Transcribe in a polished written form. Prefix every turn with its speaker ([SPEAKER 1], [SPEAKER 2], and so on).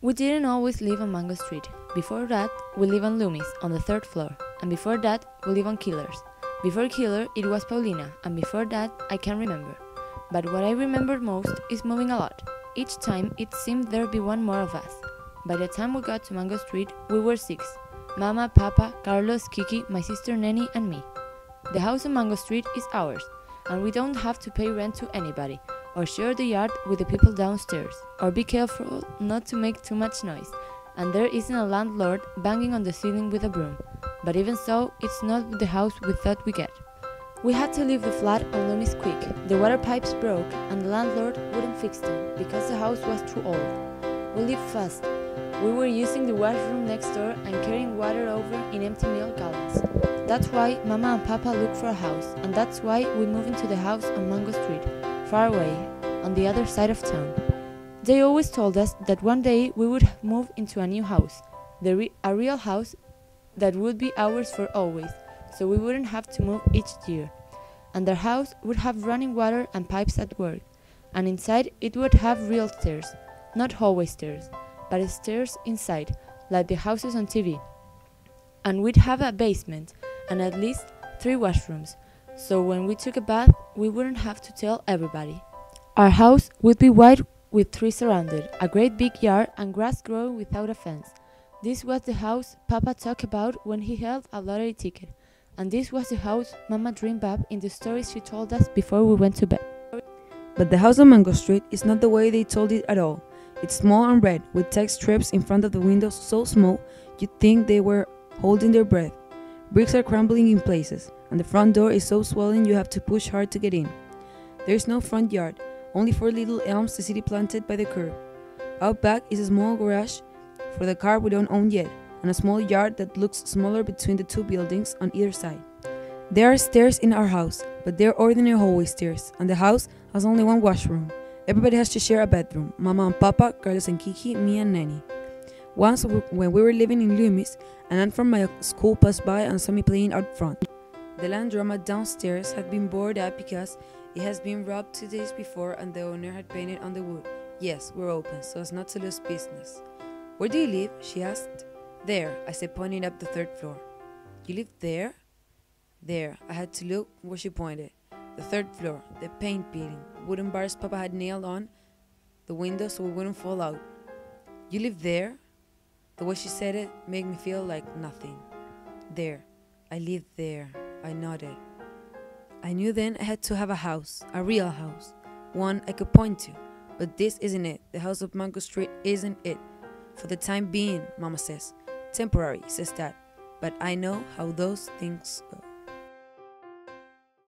[SPEAKER 1] We didn't always live on Mango Street. Before that, we lived on Loomis, on the third floor. And before that, we lived on Killers. Before Killer, it was Paulina, and before that, I can't remember. But what I remember most is moving a lot. Each time, it seemed there'd be one more of us. By the time we got to Mango Street, we were 6. Mama, Papa, Carlos, Kiki, my sister Nenny, and me. The house on Mango Street is ours, and we don't have to pay rent to anybody, or share the yard with the people downstairs, or be careful not to make too much noise, and there isn't a landlord banging on the ceiling with a broom. But even so, it's not the house we thought we'd get. We had to leave the flat on Loomis quick. The water pipes broke, and the landlord wouldn't fix them, because the house was too old. We lived fast. We were using the washroom next door and carrying water over in empty milk gallons. That's why Mama and Papa looked for a house, and that's why we moved into the house on Mango Street, far away, on the other side of town. They always told us that one day we would move into a new house, a real house that would be ours for always, so we wouldn't have to move each year. And their house would have running water and pipes at work, and inside it would have real stairs, not hallway stairs, but stairs inside, like the houses on TV. And we'd have a basement, and at least 3 washrooms, so when we took a bath, we wouldn't have to tell everybody. Our house would be white with trees surrounded, a great big yard, and grass growing without a fence. This was the house Papa talked about when he held a lottery ticket, and this was the house Mama dreamed up in the stories she told us before we went to bed.
[SPEAKER 2] But the house on Mango Street is not the way they told it at all. It's small and red, with text strips in front of the windows so small you'd think they were holding their breath. Bricks are crumbling in places, and the front door is so swollen you have to push hard to get in. There is no front yard, only 4 little elms the city planted by the curb. Out back is a small garage for the car we don't own yet, and a small yard that looks smaller between the 2 buildings on either side. There are stairs in our house, but they're ordinary hallway stairs, and the house has only 1 washroom. Everybody has to share a bedroom, Mama and Papa, Carlos and Kiki, me and Nenny. Once, when we were living in Loomis, an aunt from my school passed by and saw me playing out front. The laundromat downstairs had been boarded up because it has been robbed 2 days before and the owner had painted on the wood. Yes, we're open, so as not to lose business. Where do you live? She asked. There, I said, pointing up the 3rd floor. You live there? There, I had to look where she pointed. The 3rd floor, the paint peeling, wooden bars Papa had nailed on the window so we wouldn't fall out. You live there? The way she said it made me feel like nothing. There, I live there, I nodded. I knew then I had to have a house, a real house, one I could point to. But this isn't it. The house of Mango Street isn't it. For the time being, Mama says. Temporary, says Dad. But I know how those things go.